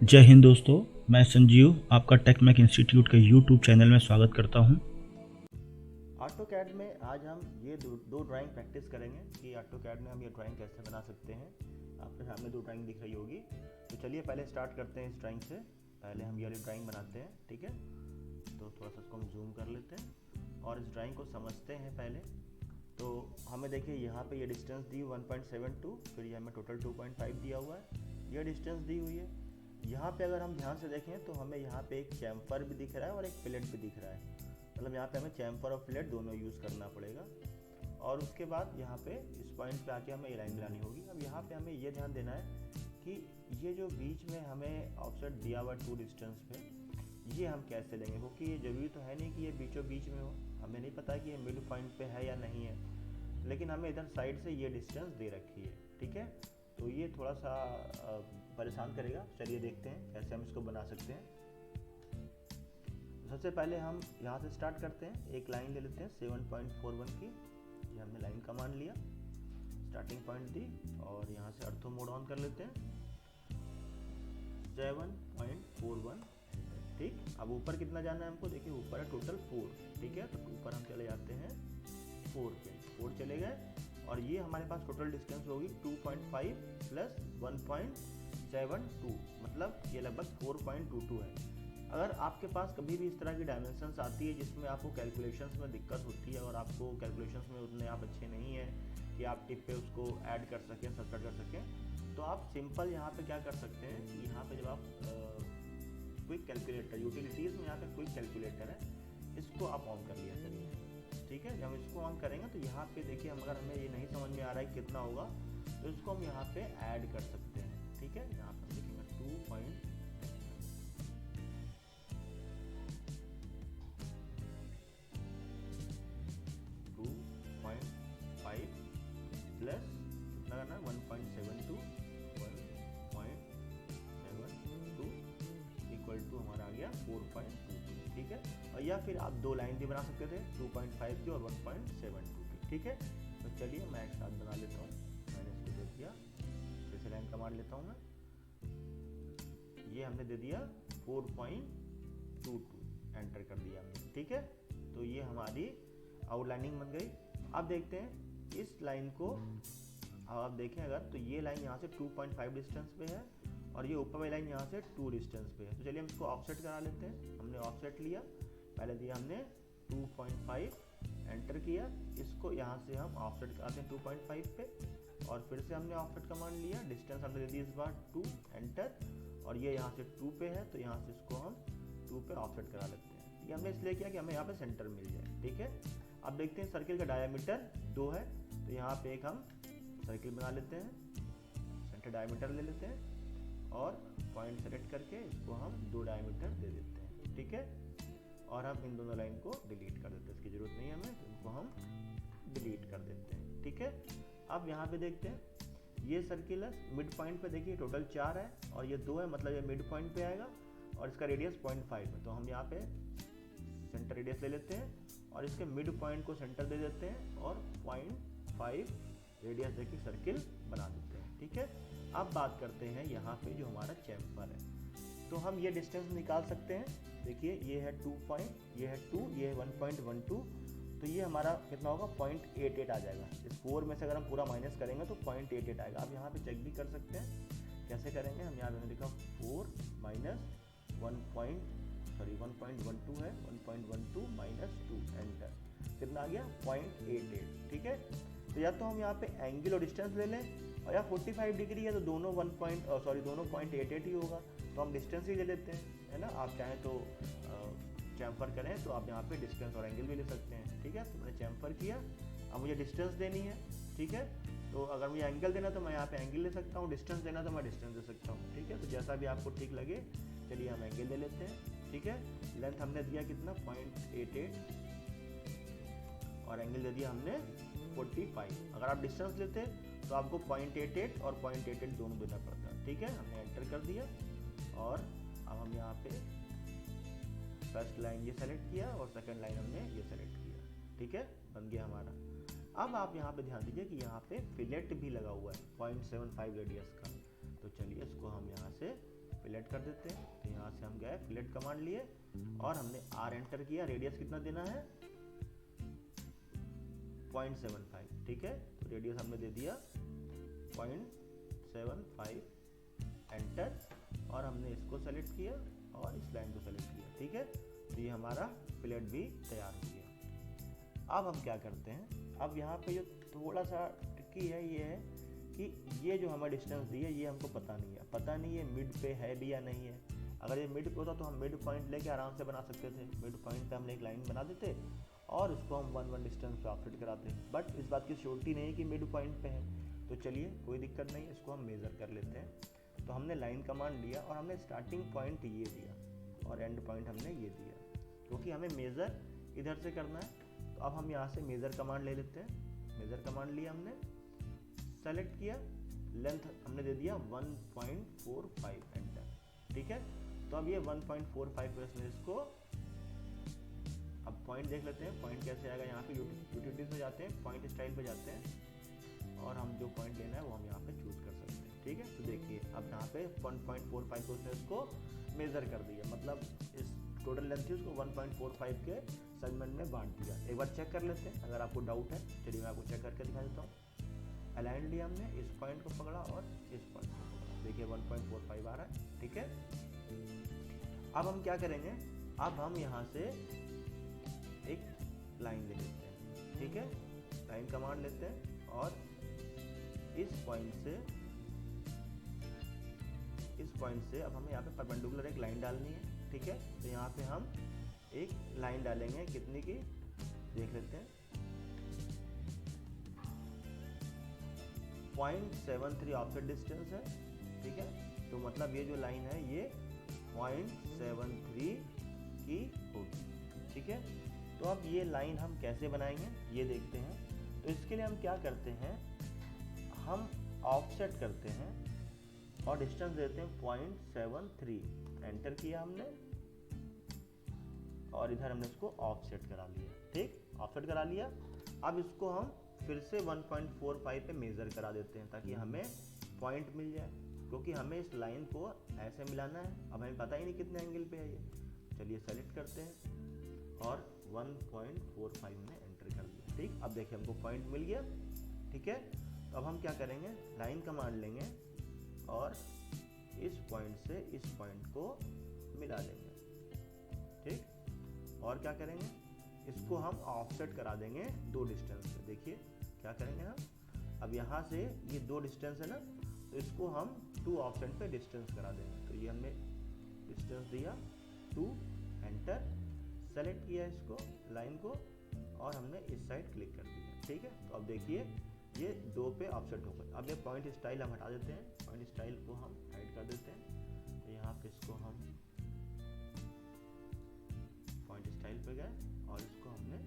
जय हिंद दोस्तों, मैं संजीव आपका टेकमैक इंस्टीट्यूट के यूट्यूब चैनल में स्वागत करता हूं। ऑटोकैड में आज हम ये दो ड्राइंग प्रैक्टिस करेंगे कि ऑटोकैड में हम ये ड्राइंग कैसे बना सकते हैं। आपके सामने दो ड्राइंग दिख रही होगी। तो चलिए पहले स्टार्ट करते हैं। इस ड्राइंग से पहले हम ये वाली ड्राइंग बनाते हैं, ठीक है। तो थोड़ा सा इसको हम जूम कर लेते हैं और इस ड्राइंग को समझते हैं पहले। तो हमें देखिए यहाँ पे ये डिस्टेंस दी 1.72, फिर ये हमें टोटल 2.5 दिया हुआ है, ये डिस्टेंस दी हुई है। यहाँ पे अगर हम ध्यान से देखें तो हमें यहाँ पे एक चैम्फर भी दिख रहा है और एक फिलेट भी दिख रहा है। मतलब यहाँ पे हमें चैम्फर और फिलेट दोनों यूज़ करना पड़ेगा। और उसके बाद यहाँ पे इस पॉइंट पे आके हमें ये लाइन बनानी होगी। अब यहाँ पे हमें ये ध्यान देना है कि ये जो बीच में हमें ऑफसेट दिया हुआ 2 डिस्टेंस पे, ये हम कैसे लेंगे, क्योंकि ये ज़रूरी तो है नहीं कि ये बीचों बीच में हो। हमें नहीं पता कि ये मिड पॉइंट पे है या नहीं है, लेकिन हमें इधर साइड से ये डिस्टेंस दे रखी है, ठीक है। तो ये थोड़ा सा परेशान करेगा। चलिए देखते हैं कैसे हम इसको बना सकते हैं। सबसे पहले हम यहाँ से स्टार्ट करते हैं। एक लाइन ले लेते हैं 7.41 की। ये हमने लाइन का मान लिया, स्टार्टिंग पॉइंट दी और यहाँ से अर्थो मोड ऑन कर लेते हैं 7.41। ठीक, अब ऊपर कितना जाना है हमको, देखिए ऊपर है टोटल 4, ठीक है। तो ऊपर हम चले जाते हैं 4 पे, 4 चले गए और ये हमारे पास टोटल डिस्टेंस होगी 2.5 प्लस 1.72, मतलब ये लगभग 4.22 है। अगर आपके पास कभी भी इस तरह की डायमेंशंस आती है जिसमें आपको कैलकुलेशंस में दिक्कत होती है और आपको कैलकुलेशंस में उतने आप अच्छे नहीं हैं कि आप टिप पे उसको ऐड कर सकें, सब्ट्रैक्ट कर सकें, तो आप सिंपल यहाँ पे क्या कर सकते हैं कि यहाँ पे जब आप क्विक कैलकुलेटर, यूटिलिटीज़ में यहाँ पे क्विक कैलकुलेटर है, इसको आप ऑन कर लिया करिए, ठीक है। जब हम इसको ऑन करेंगे तो यहाँ पे देखिए, अगर हमें ये नहीं समझ में आ रहा है कितना होगा तो इसको हम यहाँ पे ऐड कर सकते हैं, ठीक है। यहाँ पर देखेंगे 2.5 प्लस कितना करना है 1.72 इक्वल टू हमारा आ गया 4.22, ठीक है। और या फिर आप दो लाइन भी बना सकते थे 2.5 की और 1.72 की, ठीक है। तो चलिए मैं एक साथ बना लेता हूँ। मैंने इसको दे दिया, फिर से लाइन कमांड लेता हूँ मैं। ये हमने दे दिया 4.22, एंटर कर दिया हमने, ठीक है। तो ये हमारी आउटलाइनिंग बन गई। अब देखते हैं इस लाइन को, आप देखें अगर तो ये लाइन यहाँ से 2.5 डिस्टेंस पे है और ये ऊपर वाली लाइन यहाँ से 2 डिस्टेंस पे है। तो चलिए हम इसको ऑफसेट करा लेते हैं। हमने ऑफसेट लिया, पहले दिया हमने 2.5, एंटर किया, इसको यहाँ से हम ऑफसेट कराते हैं 2.5 पे और फिर से हमने ऑफसेट कमांड लिया, डिस्टेंस हमने दे दी इस बार 2, एंटर, और ये यहाँ से 2 पे है तो यहाँ से इसको हम 2 पे ऑफसेट करा लेते हैं। ये हमने इसलिए किया कि हमें यहाँ पे सेंटर मिल जाए, ठीक है। अब देखते हैं सर्किल का डायमीटर 2 है तो यहाँ पे एक हम सर्किल बना लेते हैं, सेंटर डायमीटर ले लेते हैं और पॉइंट सेलेक्ट करके इसको हम 2 डायमीटर दे देते हैं, ठीक है। और हम इन दोनों लाइन को डिलीट कर देते हैं, इसकी ज़रूरत नहीं है हमें, तो इनको हम डिलीट कर देते हैं, ठीक है। अब यहाँ पे देखते हैं ये सर्किल है, मिड पॉइंट पे देखिए टोटल 4 है और ये 2 है, मतलब ये मिड पॉइंट पे आएगा और इसका रेडियस 0.5 है। तो हम यहाँ पे सेंटर रेडियस ले लेते हैं और इसके मिड पॉइंट को सेंटर दे देते हैं और 0.5 रेडियस देके सर्किल बना देते हैं, ठीक है। अब बात करते हैं यहाँ पे जो हमारा चैम्फर है, तो हम ये डिस्टेंस निकाल सकते हैं। देखिए ये है 2 पॉइंट, ये है 2, ये है 1.12, तो ये हमारा कितना होगा 0.88 आ जाएगा। इस 4 में से अगर हम पूरा माइनस करेंगे तो 0.88 आएगा। आप यहाँ पे चेक भी कर सकते हैं, कैसे करेंगे। हम यहाँ पे लिखा 4 माइनस 1.12 है, 1.12 माइनस 2, एंटर, कितना आ गया 0.88, ठीक है। तो या तो हम यहाँ पे एंगल और डिस्टेंस ले लें और या 45 डिग्री है तो दोनों 0.88 ही होगा, तो हम डिस्टेंस ही ले लेते हैं, है ना। आप चाहें तो चैम्फर करें तो आप यहाँ पे डिस्टेंस और एंगल भी ले सकते हैं, ठीक है। तो मैंने चैम्फर किया, अब मुझे डिस्टेंस देनी है, ठीक है। तो अगर मुझे एंगल देना तो मैं यहाँ पे एंगल ले सकता हूँ, डिस्टेंस देना तो मैं डिस्टेंस दे सकता हूँ, ठीक है। तो जैसा भी आपको ठीक लगे। चलिए हम एंगल ले लेते हैं, ठीक है। लेंथ हमने दिया कितना 0.88 और एंगल दे दिया हमने 45। अगर आप डिस्टेंस लेते तो आपको 0.88 और 0.88 दोनों देना पड़ता, ठीक है। हमने एंटर कर दिया और अब हम यहाँ पे फर्स्ट लाइन ये सेलेक्ट किया और सेकंड लाइन हमने ये सेलेक्ट किया, ठीक है, बन गया हमारा। अब आप यहाँ पे ध्यान दीजिए कि यहाँ पे फिलेट भी लगा हुआ है 0.75 रेडियस का। तो चलिए इसको हम यहाँ से फिलेट कर देते हैं। तो यहाँ से हम गए फिलेट कमांड लिए और हमने आर एंटर किया। रेडियस कितना देना है 0.75, ठीक है। तो रेडियस हमने दे दिया 0.75 एंटर और हमने इसको सेलेक्ट किया और इस लाइन को सेलेक्ट किया, ठीक है। तो ये हमारा फिलेट भी तैयार हो गया। अब हम क्या करते हैं, अब यहाँ पे जो थोड़ा सा ट्रिकी है ये है कि ये जो हमें डिस्टेंस दी है ये हमको पता नहीं है मिड पे है भी या नहीं है। अगर ये मिड पे होता तो हम मिड पॉइंट लेके आराम से बना सकते थे। मिड पॉइंट पे हम एक लाइन बना देते और उसको हम 1 डिस्टेंस पे ऑफसेट कराते। बट इस बात की श्योरिटी नहीं है कि मिड पॉइंट पे है। तो चलिए कोई दिक्कत नहीं है, इसको हम मेज़र कर लेते हैं। तो हमने लाइन कमांड लिया और हमने स्टार्टिंग पॉइंट ये दिया और एंड पॉइंट हमने ये दिया, क्योंकि हमें मेज़र इधर से करना है। तो अब हम यहाँ से मेज़र कमांड ले लेते हैं। मेज़र कमांड लिया हमने, सेलेक्ट किया, लेंथ हमने दे दिया 1.45 एंटर, ठीक है। तो अब ये 1.45 पे इसको अब पॉइंट देख लेते हैं। पॉइंट कैसे आएगा, यहाँ पे यूटिलिटीज में जाते हैं, पॉइंट स्टाइल पे जाते हैं और हम जो पॉइंट लेना है वो हम यहाँ पे चूज कर सकते हैं, ठीक है। तो देखिए अब यहाँ पे 1.45 को उसने इसको मेजर कर दिया, मतलब इस टोटल लेंथ थी उसको 1.45 के सेगमेंट में बांट दिया। एक बार चेक कर लेते हैं अगर आपको डाउट है। चलिए मैं आपको चेक करके दिखा देता हूँ। अलाइन लिया हमने, इस पॉइंट को पकड़ा और इस पॉइंट को पकड़ा, देखिए 1.45 आ रहा है, ठीक है। अब हम क्या करेंगे, अब हम यहाँ से एक लाइन ले लेते हैं, ठीक है। लाइन कमांड लेते हैं और इस पॉइंट से अब हमें यहाँ पे परपेंडिकुलर एक लाइन डालनी है, ठीक है। तो यहाँ पे हम एक लाइन डालेंगे, कितनी की देख लेते हैं, 0.73 ऑफसेट डिस्टेंस है, ठीक है। तो मतलब ये जो लाइन है ये 0.73 की होगी, ठीक है। तो अब ये लाइन हम कैसे बनाएंगे ये देखते हैं। तो इसके लिए हम क्या करते हैं, हम ऑफसेट करते हैं और डिस्टेंस देते हैं 0.73, एंटर किया हमने और इधर हमने इसको ऑफसेट करा लिया, ठीक, ऑफसेट करा लिया। अब इसको हम फिर से 1.45 पे मेज़र करा देते हैं ताकि हमें पॉइंट मिल जाए, क्योंकि हमें इस लाइन को ऐसे मिलाना है। अब हमें पता ही नहीं कितने एंगल पे है ये। चलिए सेलेक्ट करते हैं और 1.45 में एंटर कर दिया, ठीक। अब देखिए हमको पॉइंट मिल गया, ठीक है। तो अब हम क्या करेंगे, लाइन कमांड लेंगे और इस पॉइंट से इस पॉइंट को मिला लेंगे, ठीक। और क्या करेंगे, इसको हम ऑफसेट करा देंगे 2 डिस्टेंस पे। देखिए क्या करेंगे हम, अब यहाँ से ये 2 डिस्टेंस है ना, तो इसको हम 2 ऑफसेट पे डिस्टेंस करा देंगे। तो ये हमने डिस्टेंस दिया 2, एंटर, सेलेक्ट किया इसको लाइन को और हमने इस साइड क्लिक कर दिया, ठीक है। तो अब देखिए ये 2 पे ऑफसेट हो गए। अब ये पॉइंट स्टाइल हम हटा देते हैं, पॉइंट स्टाइल को हम हाइड कर देते हैं। तो यहाँ पे इसको हम पॉइंट स्टाइल पे गए और इसको हमने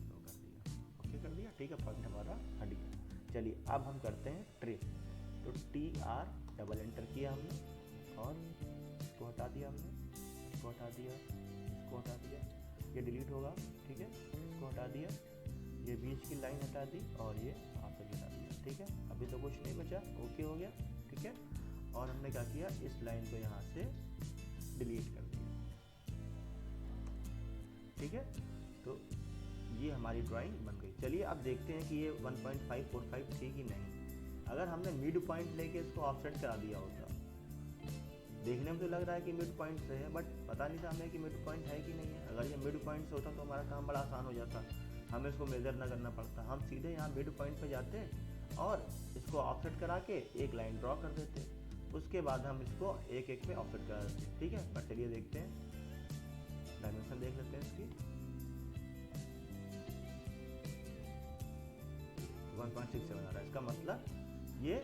लो कर दिया, ओके कर दिया, ठीक है। पॉइंट हमारा हट गया। चलिए अब हम करते हैं ट्रिम। तो TR डबल एंटर किया हमने और इसको हटा दिया हमने, इसको हटा दिया, इसको हटा दिया, ये डिलीट होगा, ठीक है। इसको हटा दिया, ये बीच की लाइन हटा दी और ये आपसे हटा दिया, ठीक है। अभी तो कुछ नहीं बचा, ओके हो गया, ठीक है। और हमने क्या किया, इस लाइन को यहाँ से डिलीट कर दिया, ठीक है। तो ये हमारी ड्राइंग बन गई। चलिए अब देखते हैं कि ये 1.545 थी कि नहीं। अगर हमने मिड पॉइंट लेके इसको ऑफसेट करा दिया होता, देखने में तो लग रहा है कि मिड पॉइंट से है, बट पता नहीं था हमें कि मिड पॉइंट है कि नहीं है। अगर ये मिड पॉइंट से होता तो हमारा काम बड़ा आसान हो जाता, हमें इसको मेजर ना करना पड़ता। हम सीधे यहाँ मिड पॉइंट पे जाते और इसको ऑफसेट करा के एक लाइन ड्रॉ कर देते, उसके बाद हम इसको एक एक पे ऑफसेट करा देते, ठीक है। पर चलिए देखते हैं, डायमेंशन देख लेते हैं इसकी, 1.67 आ रहा है। इसका मतलब ये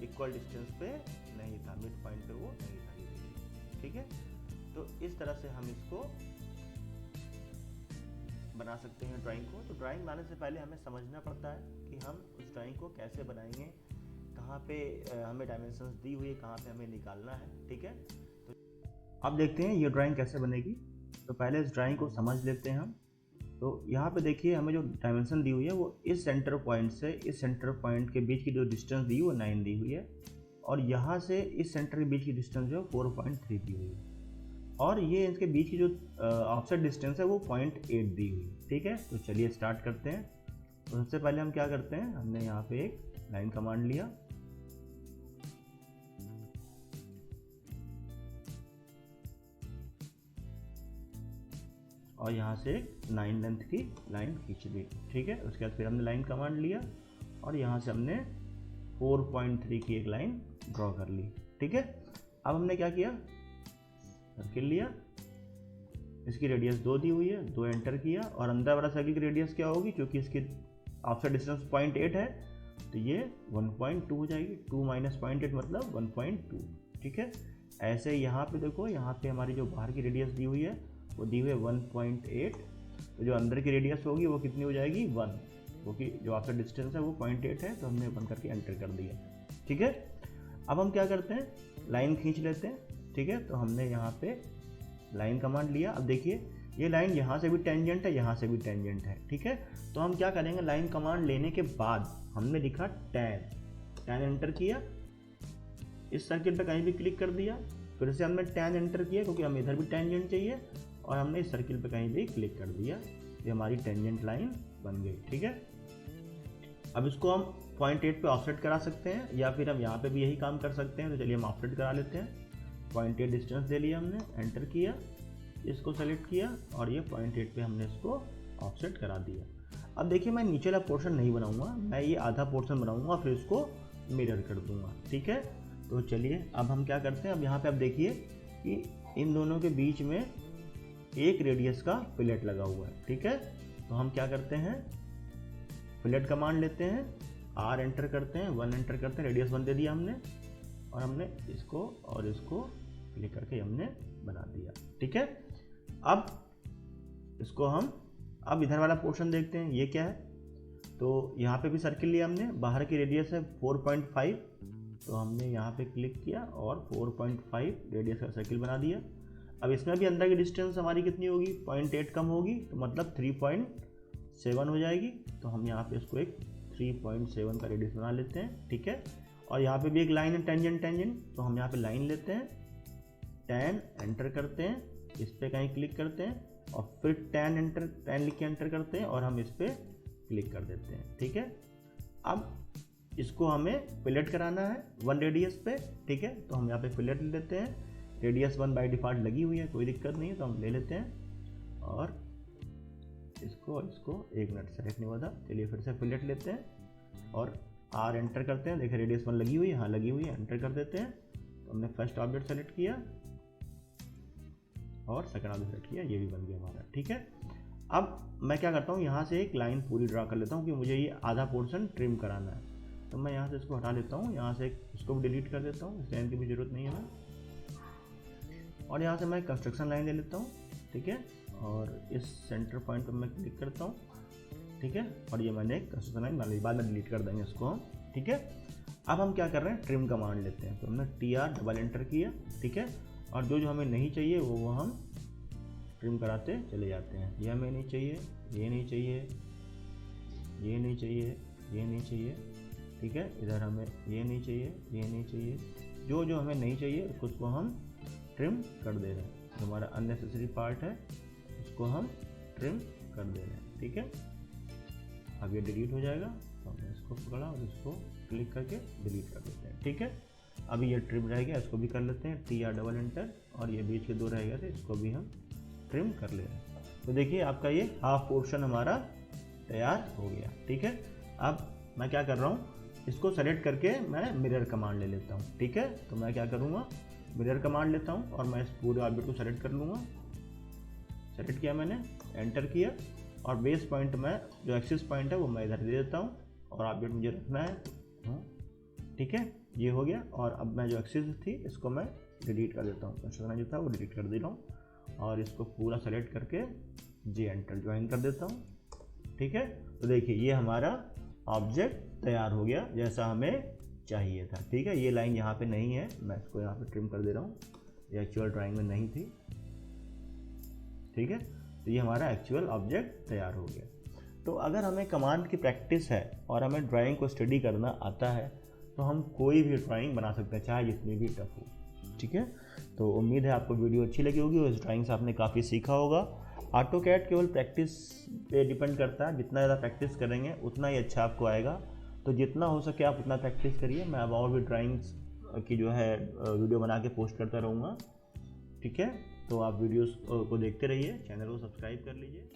इक्वल डिस्टेंस पे नहीं था, मिड पॉइंट पे वो नहीं था, ये देखिए, ठीक है। तो इस तरह से हम इसको बना सकते हैं ड्राइंग को। तो ड्राइंग बनाने से पहले हमें समझना पड़ता है कि हम उस ड्राइंग को कैसे बनाएंगे, कहाँ पे हमें डायमेंशंस दी हुई है, कहाँ पे हमें निकालना है, ठीक है। तो अब देखते हैं ये ड्राइंग कैसे बनेगी। तो पहले इस ड्राइंग को समझ लेते हैं हम। तो यहाँ पे देखिए हमें जो डायमेंशन दी हुई है वो इस सेंटर पॉइंट से इस सेंटर पॉइंट के बीच की जो डिस्टेंस दी है वो 9 दी हुई है और यहाँ से इस सेंटर के बीच की डिस्टेंस जो है 4.3 दी हुई है, और ये इसके बीच की जो ऑफसेट डिस्टेंस है वो 0.8 दी हुई है। ठीक है, तो चलिए स्टार्ट करते हैं। तो सबसे पहले हम क्या करते हैं, हमने यहाँ पे एक लाइन कमांड लिया, और यहाँ से एक 9 लेंथ की लाइन खींच ली। ठीक है, उसके बाद फिर हमने लाइन कमांड लिया और यहाँ से हमने 4.3 की एक लाइन ड्रॉ कर ली। ठीक है, अब हमने क्या किया, सर्किल लिया, इसकी रेडियस 2 दी हुई है, 2 एंटर किया, और अंदर वाला सर्किल की रेडियस क्या होगी, क्योंकि इसकी ऑफसेट डिस्टेंस 0.8 है तो ये 1.2 हो जाएगी। 2 माइनस 0.8 मतलब 1.2। ठीक है, ऐसे यहाँ पे देखो, यहाँ पे हमारी जो बाहर की रेडियस दी हुई है वो दी हुई है 1.8, तो जो अंदर की रेडियस होगी वो कितनी हो जाएगी, 1, क्योंकि जो ऑफसेट डिस्टेंस है वो 0.8 है, तो हमने 1 करके एंटर कर दिया। ठीक है, अब हम क्या करते हैं, लाइन खींच लेते हैं। ठीक है, तो हमने यहाँ पे लाइन कमांड लिया। अब देखिए ये लाइन यहाँ से भी टेंजेंट है, यहाँ से भी टेंजेंट है। ठीक है, तो हम क्या करेंगे, लाइन कमांड लेने के बाद हमने लिखा tan एंटर किया, इस सर्किल पे कहीं भी क्लिक कर दिया, फिर से हमने tan एंटर किया क्योंकि हमें इधर भी टेंजेंट चाहिए, और हमने इस सर्किल पे कहीं भी क्लिक कर दिया, ये हमारी टेंजेंट लाइन बन गई। ठीक है, अब इसको हम 0.8 पे ऑफसेट करा सकते हैं, या फिर हम यहाँ पे भी यही काम कर सकते हैं। तो चलिए हम ऑफसेट करा लेते हैं। 0.8 डिस्टेंस दे लिया हमने, एंटर किया, इसको सेलेक्ट किया, और ये 0.8 पे हमने इसको ऑफसेट करा दिया। अब देखिए मैं नीचे वाला पोर्शन नहीं बनाऊंगा, मैं ये आधा पोर्शन बनाऊंगा, फिर इसको मिरर कर दूंगा। ठीक है, तो चलिए अब हम क्या करते हैं, अब यहाँ पे आप देखिए कि इन दोनों के बीच में एक रेडियस का फिलेट लगा हुआ है। ठीक है, तो हम क्या करते हैं, फिलेट कमांड लेते हैं, R एंटर करते हैं, 1 एंटर करते हैं, रेडियस 1 दे दिया हमने, और हमने इसको और इसको क्लिक करके हमने बना दिया। ठीक है, अब इसको हम अब इधर वाला पोर्शन देखते हैं, ये क्या है। तो यहाँ पे भी सर्किल लिया हमने, बाहर की रेडियस है 4.5, तो हमने यहाँ पे क्लिक किया और 4.5 रेडियस का सर्किल बना दिया। अब इसमें भी अंदर की डिस्टेंस हमारी कितनी होगी, 0.8 कम होगी, तो मतलब 3.7 हो जाएगी। तो हम यहाँ पे इसको एक 3.7 का रेडियस बना लेते हैं। ठीक है, और यहाँ पे भी एक लाइन है टेंजेंट, तो हम यहाँ पे लाइन लेते हैं, tan एंटर करते हैं, इस पर कहीं क्लिक करते हैं, और फिर tan लिख के एंटर करते हैं, और हम इस पर क्लिक कर देते हैं। ठीक है, अब इसको हमें फिलेट कराना है 1 रेडियस पे। ठीक है, तो हम यहाँ पे फिलेट ले लेते हैं, रेडियस 1 बाई डिफ़ॉल्ट लगी हुई है, कोई दिक्कत नहीं है, तो हम ले लेते हैं, और इसको 1 मिनट सेलेक्ट नहीं हुआ था, चलिए फिर से फिलेट लेते हैं और R एंटर करते हैं। देखिए रेडियस 1 लगी हुई है, हाँ लगी हुई है, एंटर कर देते हैं। तो हमने फर्स्ट ऑब्जेक्ट सेलेक्ट किया और सेकंड ऑब्जेक्ट सेलेक्ट किया, ये भी बन गया हमारा। ठीक है, अब मैं क्या करता हूँ, यहाँ से एक लाइन पूरी ड्रा कर लेता हूँ कि मुझे ये आधा पोर्शन ट्रिम कराना है। तो मैं यहाँ से इसको हटा लेता हूँ, यहाँ से इसको भी डिलीट कर देता हूँ, इस लाइन की भी ज़रूरत नहीं है हमें, और यहाँ से मैं कंस्ट्रक्शन लाइन ले लेता हूँ। ठीक है, और इस सेंटर पॉइंट पर मैं क्लिक करता हूँ। ठीक है, और ये मैंने एक कंस्ट्रक्शन लाइन बना ली, बाद में डिलीट कर देंगे इसको हम। ठीक है, अब हम क्या कर रहे हैं, ट्रिम कमांड लेते हैं, तो हमने TR डबल एंटर किया। ठीक है, और जो हमें नहीं चाहिए वो हम ट्रिम कराते चले जाते हैं। ये हमें नहीं चाहिए, ये नहीं चाहिए, ये नहीं चाहिए, ये नहीं चाहिए। ठीक है, इधर हमें ये नहीं चाहिए, ये नहीं चाहिए, जो हमें नहीं चाहिए उसको हम ट्रिम कर दे रहे हैं। जो हमारा अननेसेसरी पार्ट है उसको हम ट्रिम कर दे रहे हैं। ठीक है, अब ये डिलीट हो जाएगा, तो हमने इसको पकड़ा और इसको क्लिक करके डिलीट कर देते हैं। ठीक है, अभी ये ट्रिम रह गया, इसको भी कर लेते हैं, TR डबल एंटर, और ये बीच के 2 रह गए थे, इसको भी हम ट्रिम कर ले रहे हैं। तो देखिए आपका ये हाफ पोर्शन हमारा तैयार हो गया। ठीक है, अब मैं क्या कर रहा हूँ, इसको सेलेक्ट करके मैं मिरर कमांड ले लेता हूँ। ठीक है, तो मैं क्या करूँगा, मिरर कमांड लेता हूँ और मैं इस पूरे ऑब्जेक्ट को सेलेक्ट कर लूँगा। सेलेक्ट किया मैंने, एंटर किया, और बेस पॉइंट में जो एक्सिस पॉइंट है वो मैं इधर दे देता हूँ, और ऑब्जेक्ट मुझे रखना है। ठीक है, ये हो गया, और अब मैं जो एक्सिस थी इसको मैं डिलीट कर देता हूँ, कंस्ट्रक्शन जो था वो डिलीट कर दे रहा हूँ, और इसको पूरा सेलेक्ट करके J एंटर ज्वाइन कर देता हूँ। ठीक है, तो देखिए ये हमारा ऑब्जेक्ट तैयार हो गया जैसा हमें चाहिए था। ठीक है, ये लाइन यहाँ पे नहीं है, मैं इसको यहाँ पे ट्रिम कर दे रहा हूँ, ये एक्चुअल ड्राइंग में नहीं थी। ठीक है, तो ये हमारा एक्चुअल ऑब्जेक्ट तैयार हो गया। तो अगर हमें कमांड की प्रैक्टिस है और हमें ड्राइंग को स्टडी करना आता है, तो हम कोई भी ड्राइंग बना सकते हैं, चाहे जितनी भी टफ हो। ठीक है, तो उम्मीद है आपको वीडियो अच्छी लगी होगी और इस ड्राइंग से आपने काफ़ी सीखा होगा। ऑटोकैड केवल प्रैक्टिस पे डिपेंड करता है, जितना ज़्यादा प्रैक्टिस करेंगे उतना ही अच्छा आपको आएगा। तो जितना हो सके आप उतना प्रैक्टिस करिए। मैं अब और भी ड्राइंग्स की जो है वीडियो बना के पोस्ट करता रहूँगा। ठीक है, तो आप वीडियोस को देखते रहिए, चैनल को सब्सक्राइब कर लीजिए।